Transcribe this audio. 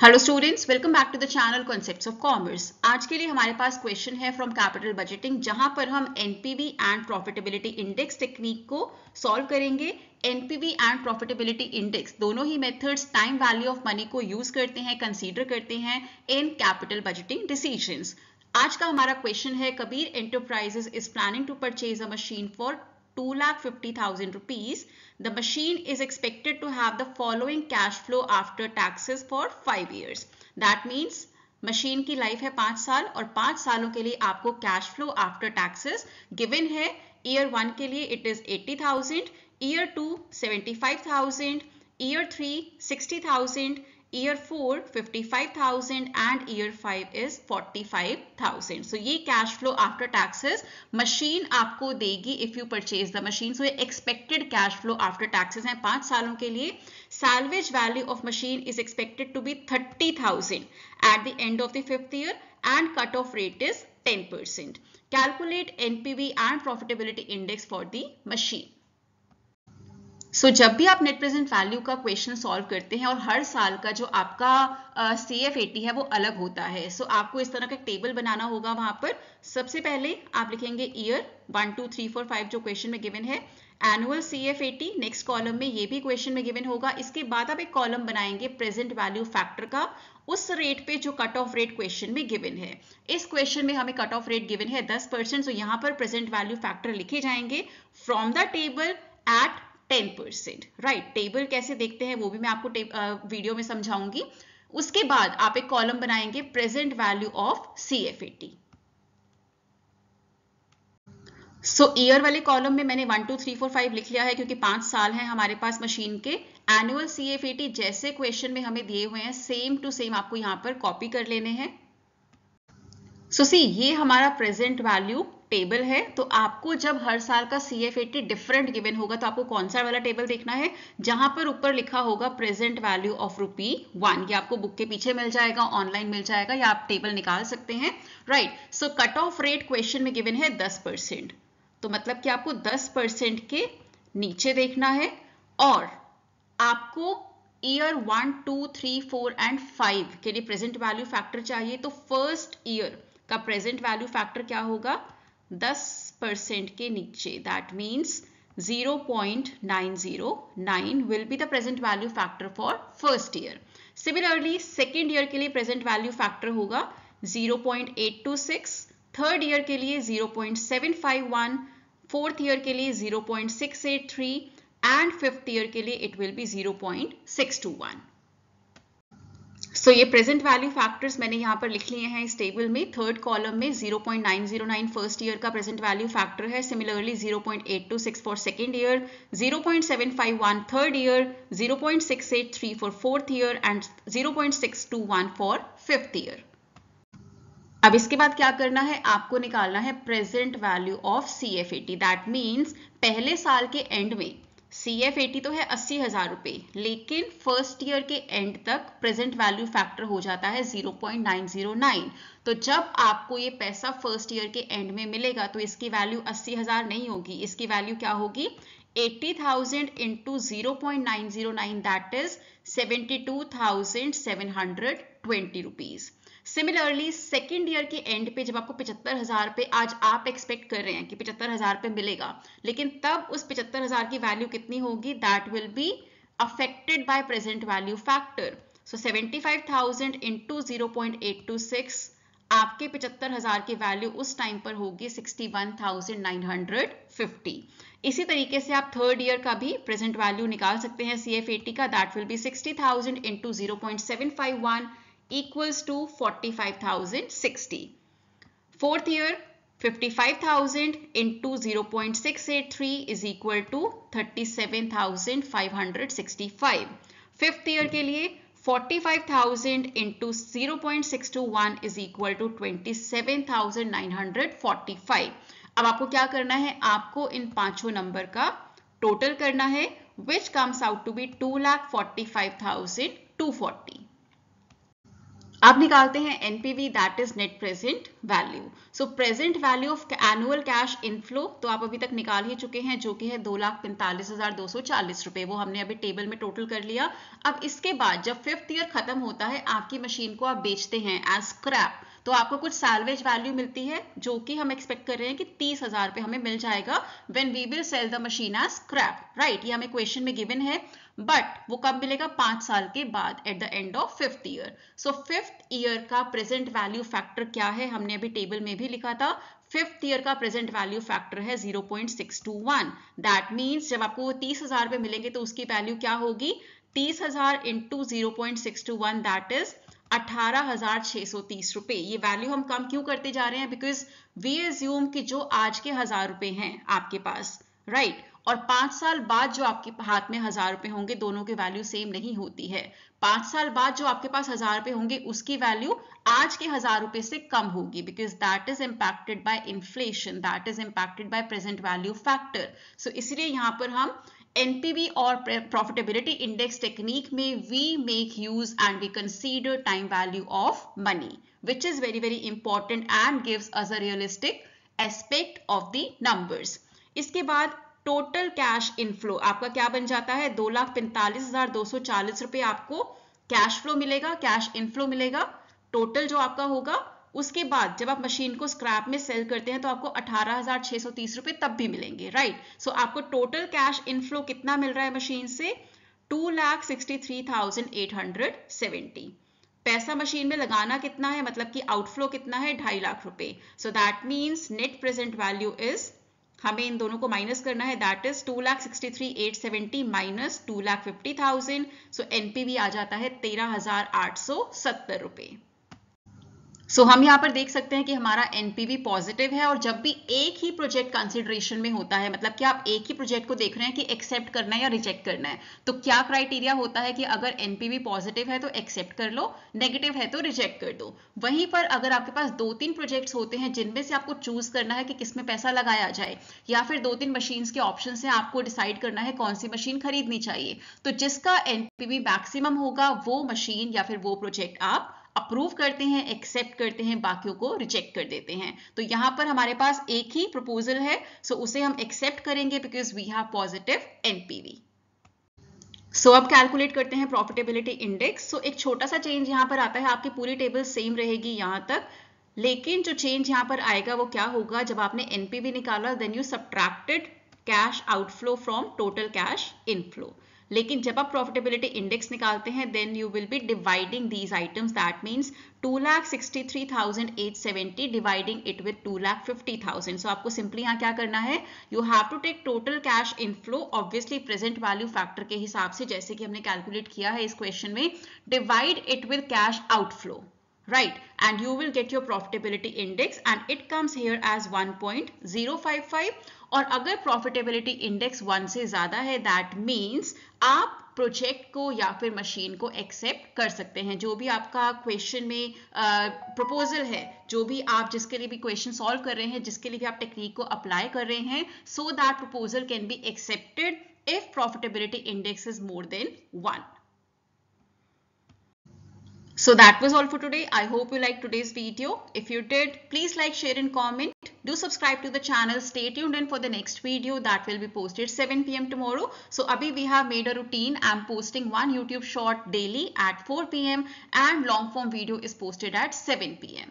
Hello students, welcome back to the channel concepts of commerce. आज के लिए हमारे पास क्वेश्चन है फ्रॉम कैपिटल बजटिंग, जहां पर हम NPV and profitability index technique को सॉल्व करेंगे। एनपीवी एंड प्रॉफिटेबिलिटी इंडेक्स दोनों ही methods time value of money को यूज करते हैं, कंसीडर करते हैं इन कैपिटल बजटिंग डिसीजंस। आज का हमारा क्वेश्चन है, Kabir enterprises is planning to purchase a machine for 2,50,000 rupees. The machine is expected to have the following cash flow after taxes for 5 years. That means machine की life है 5 साल और 5 सालों के लिए आपको cash flow after taxes given है। Year 1 के लिए it is 80,000, year 2 75,000, year 3 60,000, year 4 55,000 and year 5 is 45,000। So ये cash flow after taxes machine आपको देगी if you purchase the machine. So ये expected cash flow after taxes हैं 5 सालों के लिए। Salvage value of machine is expected to be 30,000 at the end of the 5th year and cutoff rate is 10%. Calculate NPV and profitability index for the machine. जब भी आप net present value का question solve करते हैं और हर साल का जो आपका CF80 है वो अलग होता है, आपको इस तरह का टेबल बनाना होगा। वहां पर सबसे पहले आप लिखेंगे ईयर 1 2 3 4 5 जो क्वेश्चन में गिवन है, एनुअल CF80 नेक्स्ट कॉलम में, ये भी क्वेश्चन में गिवन होगा। इसके बाद आप एक कॉलम बनाएंगे प्रेजेंट वैल्यू फैक्टर का, उस रेट पे जो कट ऑफ रेट क्वेश्चन में गिवन है। इस क्वेश्चन में हमें कट ऑफ रेट गिवन है 10%, तो यहाँ पर प्रेजेंट वैल्यू फैक्टर लिखे जाएंगे from the table at 10%। Right, table कैसे देखते हैं वो भी मैं आपको वीडियो में समझाऊंगी। उसके बाद आप एक कॉलम बनाएंगे present value of CF80। Year वाले कॉलम में मैंने 1 2 3 4 5 लिख लिया है क्योंकि 5 साल हैं हमारे पास मशीन के। एनुअल CF80 जैसे क्वेश्चन में हमें दिए हुए हैं सेम टू सेम आपको यहां पर कॉपी कर लेने हैं। ये हमारा प्रेजेंट वैल्यू टेबल है। तो आपको जब हर साल का CF80 डिफरेंट गिवन होगा तो आपको कौन सा वाला टेबल देखना है, जहां पर ऊपर लिखा होगा प्रेजेंट वैल्यू ऑफ ₹1। ये आपको बुक के पीछे मिल जाएगा, ऑनलाइन मिल जाएगा, या आप टेबल निकाल सकते हैं। Right, cut off rate question में गिवन है 10%, तो मतलब कि आपको 10% के नीचे देखना है। और आपको ईयर 1 2 3 4 एंड 5 के लिए प्रेजेंट वैल्यू फैक्टर चाहिए। तो फर्स्ट ईयर का प्रेजेंट वैल्यू फैक्टर क्या होगा, 10% के नीचे, that means 0.909 will be the present value factor for first year. Similarly second year के लिए प्रेजेंट वैल्यू फैक्टर होगा 0.826, थर्ड ईयर के लिए 0.751, फोर्थ ईयर के लिए 0.683 एंड फिफ्थ ईयर के लिए इट विल बी 0.621। ये प्रेजेंट वैल्यू फैक्टर्स मैंने यहाँ पर लिख लिए हैं इस टेबल में। थर्ड कॉलम में 0.909 फर्स्ट ईयर का प्रेजेंट वैल्यू फैक्टर है। Similarly 0.826 for second year, 0.751 third year, 0.683 for fourth year and 0.621 for fifth year. अब इसके बाद क्या करना है, आपको निकालना है present value of CF80। That means पहले साल के एंड में CF80 तो है 80,000 रुपए, लेकिन फर्स्ट ईयर के एंड तक प्रेजेंट वैल्यू फैक्टर हो जाता है 0.909। तो जब आपको ये पैसा फर्स्ट ईयर के एंड में मिलेगा तो इसकी वैल्यू 80,000 नहीं होगी, इसकी वैल्यू क्या होगी, 80,000 into 0.909, that is 72,720 rupees. Similarly second year के एंड पे जब आपको 75,000 पे, आज आप एक्सपेक्ट कर रहे हैं कि 75,000 पे मिलेगा, लेकिन तब उस 75,000 की वैल्यू कितनी होगी, that will be affected by present value factor. 75,000 into 0.826, आपके 75,000 की वैल्यू उस टाइम पर होगी 61,950। इसी तरीके से आप थर्ड ईयर का भी प्रेजेंट वैल्यू निकाल सकते हैं CF80 का, that will be 60,000 into 0.751 equals to 45,060. Fourth year 55,000 into 0.683 is equal to 37,565. Fifth year के लिए 45,000 into 0.621 is equal to 27,945. अब आपको क्या करना है, आपको इन पांचों नंबर का टोटल करना है, which comes out to be 2,45,240. अब निकालते हैं NPV, that is net present value. So present value of annual cash inflow तो आप अभी तक निकाल ही चुके हैं, जो कि है 2,45,240 रुपए। वो हमने अभी टेबल में टोटल कर लिया। अब इसके बाद जब 5th ईयर खत्म होता है, आपकी मशीन को आप बेचते हैं एज स्क्रैप, तो आपको कुछ सैल्वेज वैल्यू मिलती है, जो कि हम एक्सपेक्ट कर रहे हैं कि 30,000 रुपए हमें मिल जाएगा when we will sell the machine as scrap, right. ये हमें क्वेश्चन में गिवन है, बट वो कब मिलेगा? 5 साल के बाद, at the end of 5th year. So 5th year का प्रेजेंट वैल्यू फैक्टर क्या है? हमने अभी टेबल में भी लिखा था। 5th ईयर का प्रेजेंट वैल्यू फैक्टर है 0.621। दैट मीन्स जब आपको वो 30,000 रुपए मिलेंगे तो उसकी वैल्यू क्या होगी? 30,000 इंटू 0.621, दैट इज 18,630 रुपए। ये वैल्यू हम कम क्यों करते जा रहे हैं? बिकॉज वी एज्यूम कि जो आज के 1,000 रुपए हैं आपके पास, राइट, और 5 साल बाद जो आपके हाथ में 1,000 रुपए होंगे, दोनों की वैल्यू सेम नहीं होती है। 5 साल बाद जो आपके पास 1,000 रुपए होंगे, उसकी वैल्यू आज के 1,000 रुपए से कम होगी, because that is impacted by inflation, that is impacted by present value factor. So इसलिए यहां पर हम एनपीवी और प्रॉफिटेबिलिटी इंडेक्स टेक्निक में we make use and we consider time value of money, which is very very important and gives us a realistic aspect of the numbers. इसके बाद total cash inflow आपका क्या बन जाता है? 2,45,240 रुपए आपको कैश फ्लो मिलेगा, कैश इनफ्लो मिलेगा टोटल जो आपका होगा। उसके बाद जब आप मशीन को स्क्रैप में सेल करते हैं तो आपको 18,630 रुपए तब भी मिलेंगे, राइट। सो आपको टोटल कैश इनफ्लो कितना मिल रहा है मशीन से? 2,63,870। पैसा मशीन में लगाना कितना है, मतलब कि आउटफ्लो कितना है? 2.5 लाख रुपए। So that means net present value is, हमें इन दोनों को माइनस करना है, that is 2,63,870 minus 2,50,000। So NPV आ जाता है 13,870 रुपए। सो हम यहाँ पर देख सकते हैं कि हमारा एनपीवी पॉजिटिव है, और जब भी एक ही प्रोजेक्ट कंसिडरेशन में होता है, मतलब कि आप एक ही प्रोजेक्ट को देख रहे हैं कि एक्सेप्ट करना है या रिजेक्ट करना है, तो क्या क्राइटेरिया होता है कि अगर एनपीवी पॉजिटिव है तो एक्सेप्ट कर लो, नेगेटिव है तो रिजेक्ट कर दो। वहीं पर अगर आपके पास 2-3 प्रोजेक्ट्स होते हैं जिनमें से आपको चूज करना है कि किसमें पैसा लगाया जाए, या फिर 2-3 मशीन्स के ऑप्शन से आपको डिसाइड करना है कौन सी मशीन खरीदनी चाहिए, तो जिसका एनपीवी मैक्सिमम होगा वो मशीन या फिर वो प्रोजेक्ट आप अप्रूव करते हैं, एक्सेप्ट करते हैं, बाकियों को रिजेक्ट कर देते हैं। तो यहां पर हमारे पास एक ही प्रपोजल है, सो उसे हम एक्सेप्ट करेंगे because we have positive NPV. So अब कैलकुलेट करते हैं प्रॉफिटेबिलिटी इंडेक्स। सो एक छोटा सा चेंज यहां पर आता है, आपकी पूरी टेबल सेम रहेगी यहां तक, लेकिन जो चेंज यहां पर आएगा वो क्या होगा? जब आपने एनपीवी निकाला, then you subtracted cash outflow from total cash inflow. लेकिन जब आप प्रॉफिटेबिलिटी इंडेक्स निकालते हैं, then you will be dividing these items, that means 2,63,870 dividing it with 2,50,000। So आपको सिंपली यहाँ क्या करना है? You have to take total cash inflow, obviously present value factor के हिसाब से, जैसे कि हमने कैलकुलेट किया है इस क्वेश्चन में, divide it with cash outflow, right, and you will get your profitability index and it comes here as 1.055। और अगर profitability index 1 से ज्यादा है, that means आप प्रोजेक्ट को या फिर मशीन को एक्सेप्ट कर सकते हैं। जो भी आपका क्वेश्चन में प्रपोजल है, जो भी आप जिसके लिए भी क्वेश्चन सॉल्व कर रहे हैं, जिसके लिए भी आप टेक्निक को अप्लाई कर रहे हैं, so that proposal can be accepted if profitability index is more than 1। So that was all for today. I hope you liked today's video. If you did, please like, share and comment. Do subscribe to the channel. Stay tuned in for the next video that will be posted 7 PM tomorrow. So abhi we have made a routine. I'm posting one YouTube short daily at 4 PM and long form video is posted at 7 PM.